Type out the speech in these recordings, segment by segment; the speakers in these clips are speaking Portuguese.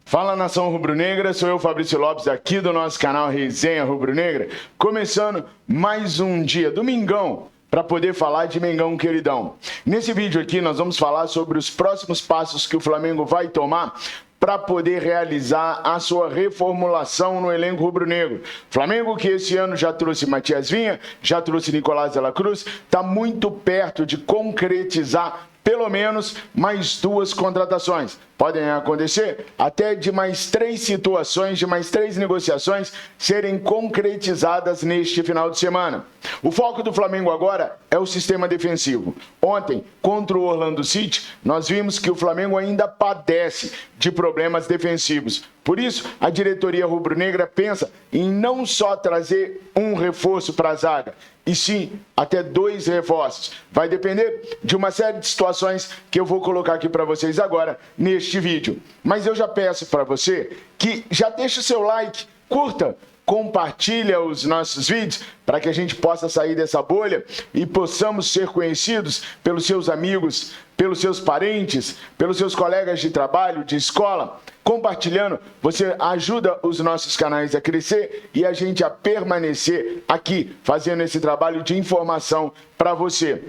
Fala, nação rubro-negra, sou eu, Fabrício Lopes, aqui do nosso canal Resenha Rubro-Negra, começando mais um dia, domingão, para poder falar de Mengão queridão. Nesse vídeo aqui nós vamos falar sobre os próximos passos que o Flamengo vai tomar para poder realizar a sua reformulação no elenco rubro-negro. Flamengo que esse ano já trouxe Matias Vinha, já trouxe Nicolás de la Cruz, está muito perto de concretizar pelo menos mais 2 contratações. Podem acontecer até de mais 3 situações, de mais 3 negociações serem concretizadas neste final de semana. O foco do Flamengo agora é o sistema defensivo. Ontem, contra o Orlando City, nós vimos que o Flamengo ainda padece de problemas defensivos. Por isso, a diretoria rubro-negra pensa em não só trazer um reforço para a zaga, e sim até 2 reforços. Vai depender de uma série de situações que eu vou colocar aqui para vocês agora neste vídeo. Mas eu já peço para você que já deixe o seu like, curta, compartilha os nossos vídeos para que a gente possa sair dessa bolha e possamos ser conhecidos pelos seus amigos, pelos seus parentes, pelos seus colegas de trabalho, de escola. Compartilhando, você ajuda os nossos canais a crescer e a gente a permanecer aqui, fazendo esse trabalho de informação para você.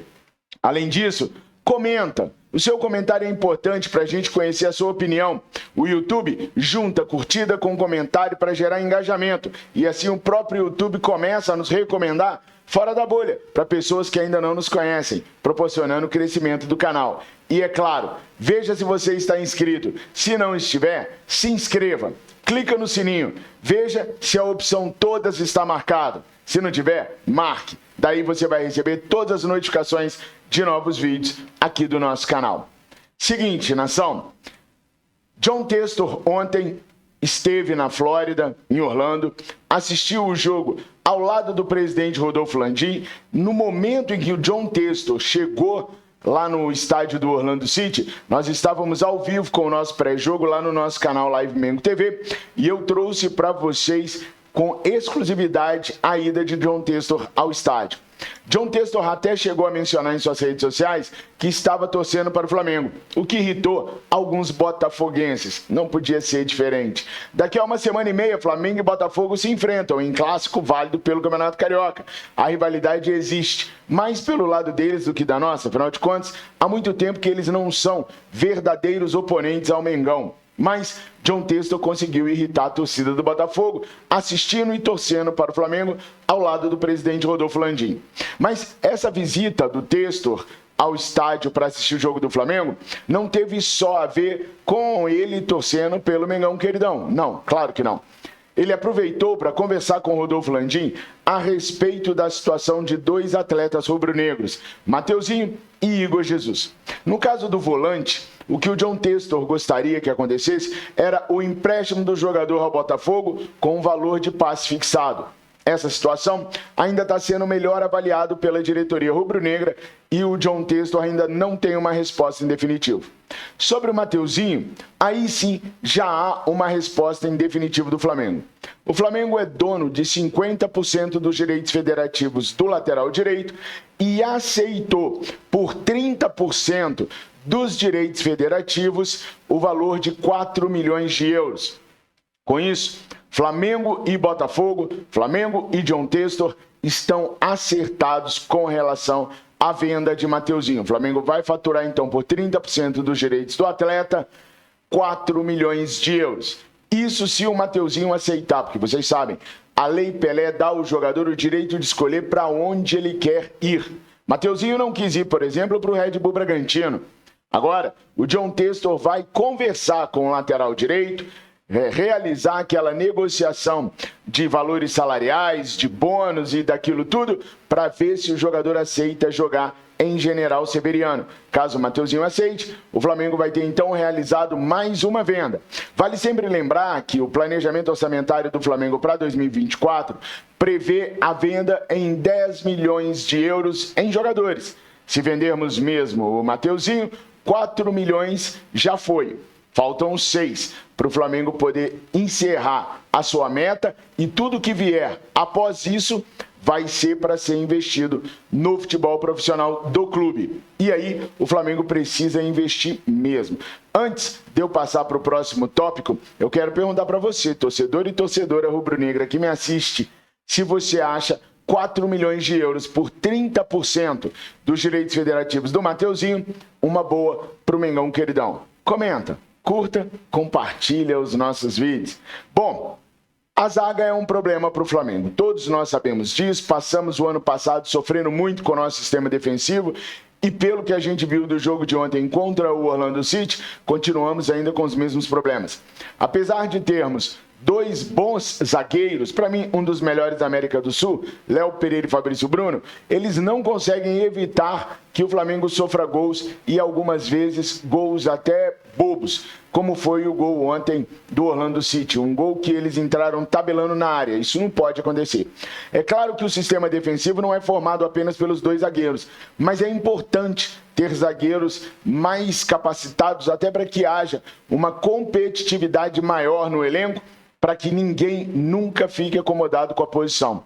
Além disso, comenta. O seu comentário é importante para a gente conhecer a sua opinião. O YouTube junta curtida com comentário para gerar engajamento. E assim o próprio YouTube começa a nos recomendar fora da bolha, para pessoas que ainda não nos conhecem, proporcionando o crescimento do canal. E é claro, veja se você está inscrito. Se não estiver, se inscreva. Clica no sininho. Veja se a opção todas está marcada. Se não tiver, marque. Daí você vai receber todas as notificações de novos vídeos aqui do nosso canal. Seguinte, nação. John Textor ontem esteve na Flórida, em Orlando, assistiu o jogo ao lado do presidente Rodolfo Landim. No momento em que o John Textor chegou lá no estádio do Orlando City, nós estávamos ao vivo com o nosso pré-jogo lá no nosso canal Live Mengo TV e eu trouxe para vocês com exclusividade a ida de John Textor ao estádio. John Textor até chegou a mencionar em suas redes sociais que estava torcendo para o Flamengo, o que irritou alguns botafoguenses. Não podia ser diferente. Daqui a uma semana e meia, Flamengo e Botafogo se enfrentam em clássico válido pelo Campeonato Carioca. A rivalidade existe, mais pelo lado deles do que da nossa. Afinal de contas, há muito tempo que eles não são verdadeiros oponentes ao Mengão. Mas John Textor conseguiu irritar a torcida do Botafogo, assistindo e torcendo para o Flamengo ao lado do presidente Rodolfo Landim. Mas essa visita do Textor ao estádio para assistir o jogo do Flamengo não teve só a ver com ele torcendo pelo Mengão queridão. Não, claro que não. Ele aproveitou para conversar com o Rodolfo Landim a respeito da situação de 2 atletas rubro-negros, Mateuzinho e Igor Jesus. No caso do volante, o que o John Textor gostaria que acontecesse era o empréstimo do jogador ao Botafogo com um valor de passe fixado. Essa situação ainda está sendo melhor avaliado pela diretoria rubro-negra e o John Textor ainda não tem uma resposta em definitivo. Sobre o Mateuzinho, aí sim já há uma resposta em definitivo do Flamengo. O Flamengo é dono de 50% dos direitos federativos do lateral direito e aceitou por 30% dos direitos federativos o valor de 4 milhões de euros. Com isso, Flamengo e Botafogo, Flamengo e John Textor estão acertados com relação à venda de Mateuzinho. O Flamengo vai faturar então por 30% dos direitos do atleta 4 milhões de euros. Isso se o Mateuzinho aceitar, porque vocês sabem, a Lei Pelé dá ao jogador o direito de escolher para onde ele quer ir. Mateuzinho não quis ir, por exemplo, para o Red Bull Bragantino. Agora, o John Textor vai conversar com o lateral direito, realizar aquela negociação de valores salariais, de bônus e daquilo tudo, para ver se o jogador aceita jogar em General Severiano. Caso o Mateuzinho aceite, o Flamengo vai ter então realizado mais uma venda. Vale sempre lembrar que o planejamento orçamentário do Flamengo para 2024 prevê a venda em 10 milhões de euros em jogadores. Se vendermos mesmo o Mateuzinho, 4 milhões já foi. Faltam 6 para o Flamengo poder encerrar a sua meta e tudo que vier após isso vai ser para ser investido no futebol profissional do clube. E aí o Flamengo precisa investir mesmo. Antes de eu passar para o próximo tópico, eu quero perguntar para você, torcedor e torcedora rubro-negra que me assiste, se você acha 4 milhões de euros por 30% dos direitos federativos do Mateuzinho uma boa para o Mengão queridão. Comenta, curta, compartilha os nossos vídeos. Bom, a zaga é um problema para o Flamengo. Todos nós sabemos disso. Passamos o ano passado sofrendo muito com o nosso sistema defensivo e pelo que a gente viu do jogo de ontem contra o Orlando City, continuamos ainda com os mesmos problemas. Apesar de termos 2 bons zagueiros, para mim um dos melhores da América do Sul, Léo Pereira e Fabrício Bruno, eles não conseguem evitar que o Flamengo sofra gols e algumas vezes gols até bobos, como foi o gol ontem do Orlando City, um gol que eles entraram tabelando na área. Isso não pode acontecer. É claro que o sistema defensivo não é formado apenas pelos 2 zagueiros, mas é importante ter zagueiros mais capacitados até para que haja uma competitividade maior no elenco, para que ninguém nunca fique acomodado com a posição.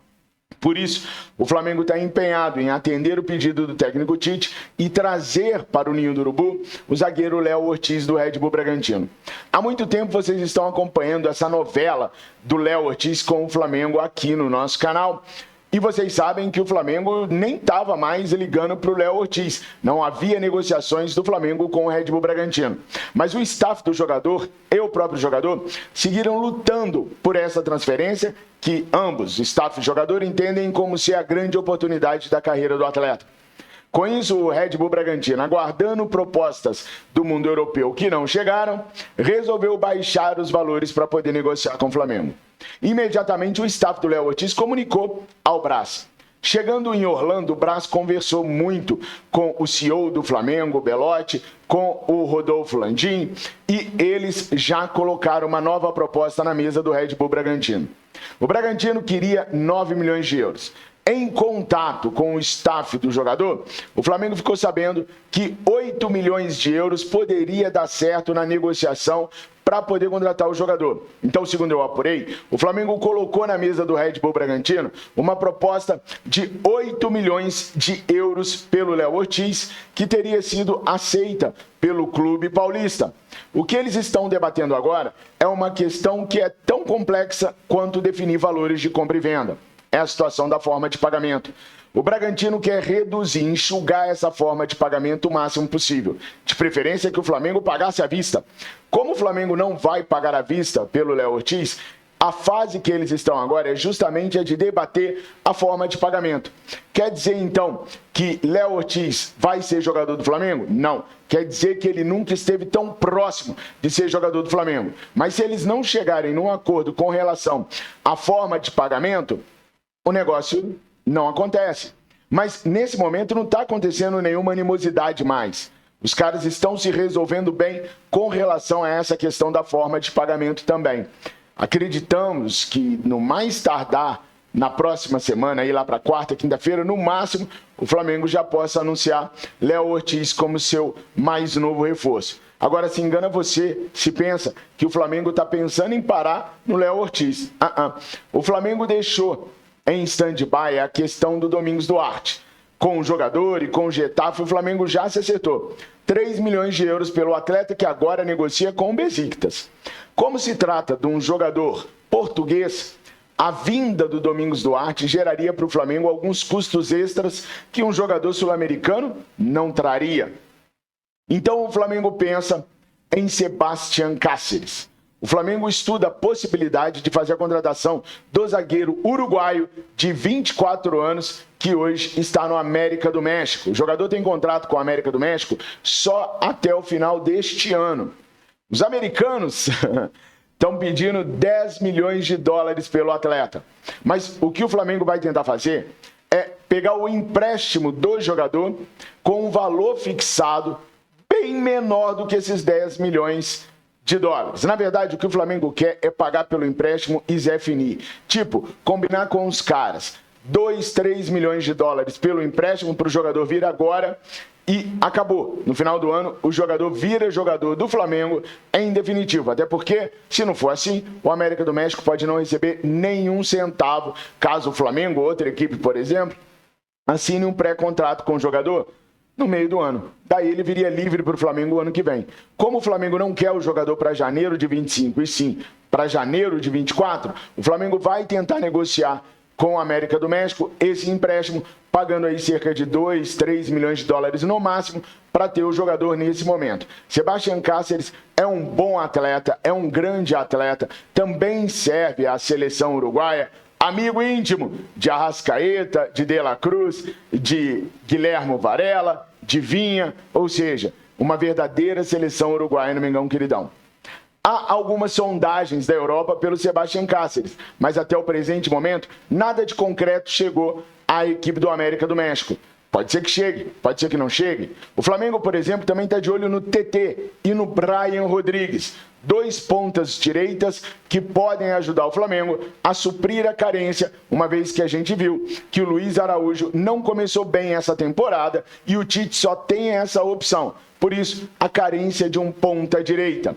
Por isso, o Flamengo está empenhado em atender o pedido do técnico Tite e trazer para o Ninho do Urubu o zagueiro Léo Ortiz do Red Bull Bragantino. Há muito tempo vocês estão acompanhando essa novela do Léo Ortiz com o Flamengo aqui no nosso canal. E vocês sabem que o Flamengo nem estava mais ligando para o Léo Ortiz. Não havia negociações do Flamengo com o Red Bull Bragantino. Mas o staff do jogador e o próprio jogador seguiram lutando por essa transferência que ambos, staff e jogador, entendem como ser a grande oportunidade da carreira do atleta. Com isso, o Red Bull Bragantino, aguardando propostas do mundo europeu que não chegaram, resolveu baixar os valores para poder negociar com o Flamengo. Imediatamente, o staff do Léo Ortiz comunicou ao Brás. Chegando em Orlando, o Brás conversou muito com o CEO do Flamengo, Belotti, com o Rodolfo Landim, e eles já colocaram uma nova proposta na mesa do Red Bull Bragantino. O Bragantino queria 9 milhões de euros. Em contato com o staff do jogador, o Flamengo ficou sabendo que 8 milhões de euros poderia dar certo na negociação para poder contratar o jogador. Então, segundo eu apurei, o Flamengo colocou na mesa do Red Bull Bragantino uma proposta de 8 milhões de euros pelo Léo Ortiz, que teria sido aceita pelo clube paulista. O que eles estão debatendo agora é uma questão que é tão complexa quanto definir valores de compra e venda. É a situação da forma de pagamento. O Bragantino quer reduzir, enxugar essa forma de pagamento o máximo possível. De preferência que o Flamengo pagasse à vista. Como o Flamengo não vai pagar à vista pelo Léo Ortiz, a fase que eles estão agora é justamente a de debater a forma de pagamento. Quer dizer, então, que Léo Ortiz vai ser jogador do Flamengo? Não. Quer dizer que ele nunca esteve tão próximo de ser jogador do Flamengo. Mas se eles não chegarem num acordo com relação à forma de pagamento, o negócio não acontece. Mas nesse momento não está acontecendo nenhuma animosidade mais. Os caras estão se resolvendo bem com relação a essa questão da forma de pagamento também. Acreditamos que no mais tardar, na próxima semana, aí lá para quarta, quinta-feira, no máximo, o Flamengo já possa anunciar Léo Ortiz como seu mais novo reforço. Agora, se engana você, se pensa que o Flamengo está pensando em parar no Léo Ortiz. O Flamengo deixou em stand-by a questão do Domingos Duarte. Com o jogador e com o Getafe, o Flamengo já se acertou. 3 milhões de euros pelo atleta que agora negocia com o Besiktas. Como se trata de um jogador português, a vinda do Domingos Duarte geraria para o Flamengo alguns custos extras que um jogador sul-americano não traria. Então o Flamengo pensa em Sebastián Cáceres. O Flamengo estuda a possibilidade de fazer a contratação do zagueiro uruguaio de 24 anos que hoje está no América do México. O jogador tem contrato com o América do México só até o final deste ano. Os americanos estão pedindo 10 milhões de dólares pelo atleta. Mas o que o Flamengo vai tentar fazer é pegar o empréstimo do jogador com um valor fixado bem menor do que esses 10 milhões de dólares. Na verdade, o que o Flamengo quer é pagar pelo empréstimo e Zé Fini. Tipo, combinar com os caras 2, 3 milhões de dólares pelo empréstimo para o jogador vir agora e acabou. No final do ano, o jogador vira jogador do Flamengo em definitivo. Até porque, se não for assim, o América do México pode não receber nenhum centavo, caso o Flamengo, outra equipe, por exemplo, assine um pré-contrato com o jogador no meio do ano. Daí ele viria livre para o Flamengo o ano que vem. Como o Flamengo não quer o jogador para janeiro de 25 e sim para janeiro de 24, o Flamengo vai tentar negociar com o América do México esse empréstimo, pagando aí cerca de 2, 3 milhões de dólares no máximo para ter o jogador nesse momento. Sebastián Cáceres é um bom atleta, é um grande atleta, também serve à seleção uruguaia, amigo íntimo de Arrascaeta, de De La Cruz, de Guilherme Varela, de Vinha, ou seja, uma verdadeira seleção uruguaia no Mengão Queridão. Há algumas sondagens da Europa pelo Sebastián Cáceres, mas até o presente momento, nada de concreto chegou à equipe do América do México. Pode ser que chegue, pode ser que não chegue. O Flamengo, por exemplo, também está de olho no TT e no Brian Rodrigues, dois pontas direitas que podem ajudar o Flamengo a suprir a carência, uma vez que a gente viu que o Luiz Araújo não começou bem essa temporada e o Tite só tem essa opção. Por isso, a carência de um ponta direita.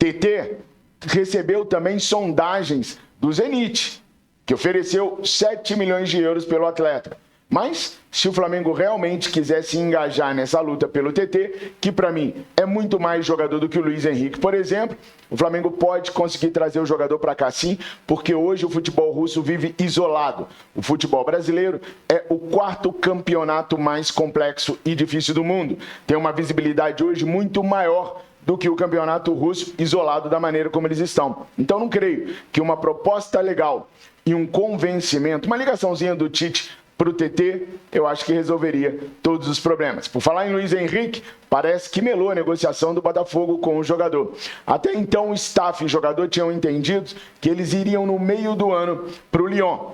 TT recebeu também sondagens do Zenit, que ofereceu 7 milhões de euros pelo atleta. Mas, se o Flamengo realmente quiser se engajar nessa luta pelo TT, que para mim é muito mais jogador do que o Luiz Henrique, por exemplo, o Flamengo pode conseguir trazer o jogador para cá sim, porque hoje o futebol russo vive isolado. O futebol brasileiro é o quarto campeonato mais complexo e difícil do mundo. Tem uma visibilidade hoje muito maior do que o campeonato russo isolado da maneira como eles estão. Então não creio que uma proposta legal e um convencimento, uma ligaçãozinha do Tite para o TT, eu acho que resolveria todos os problemas. Por falar em Luiz Henrique, parece que melou a negociação do Botafogo com o jogador. Até então o staff e o jogador tinham entendido que eles iriam no meio do ano para o Lyon.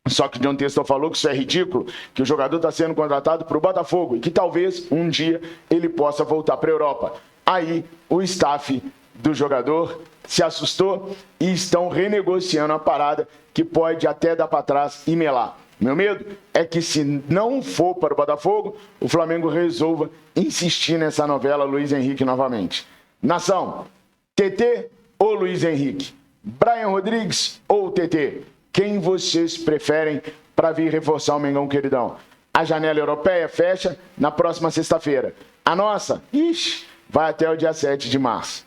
Só que o John Textor falou que isso é ridículo, que o jogador está sendo contratado para o Botafogo e que talvez um dia ele possa voltar para a Europa. Aí o staff do jogador se assustou e estão renegociando a parada que pode até dar para trás e melar. Meu medo é que se não for para o Botafogo, o Flamengo resolva insistir nessa novela Luiz Henrique novamente. Nação, TT ou Luiz Henrique? Brian Rodrigues ou TT? Quem vocês preferem para vir reforçar o Mengão Queridão? A janela europeia fecha na próxima sexta-feira. A nossa, vai até o dia 7 de março.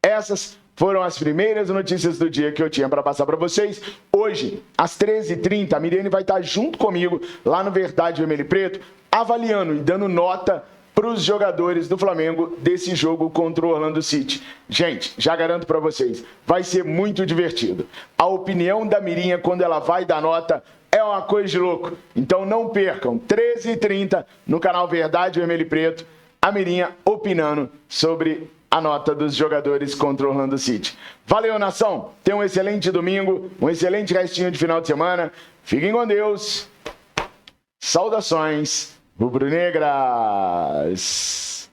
Essas foram as primeiras notícias do dia que eu tinha para passar para vocês. Hoje, às 13h30, a Miriane vai estar junto comigo lá no Verdade Vermelho e Preto, avaliando e dando nota para os jogadores do Flamengo desse jogo contra o Orlando City. Gente, já garanto para vocês, vai ser muito divertido. A opinião da Mirinha, quando ela vai dar nota, é uma coisa de louco. Então não percam, 13h30, no canal Verdade Vermelho e Preto, a Mirinha opinando sobre a nota dos jogadores contra o Orlando City. Valeu, nação! Tenham um excelente domingo, um excelente restinho de final de semana. Fiquem com Deus. Saudações rubro-negras!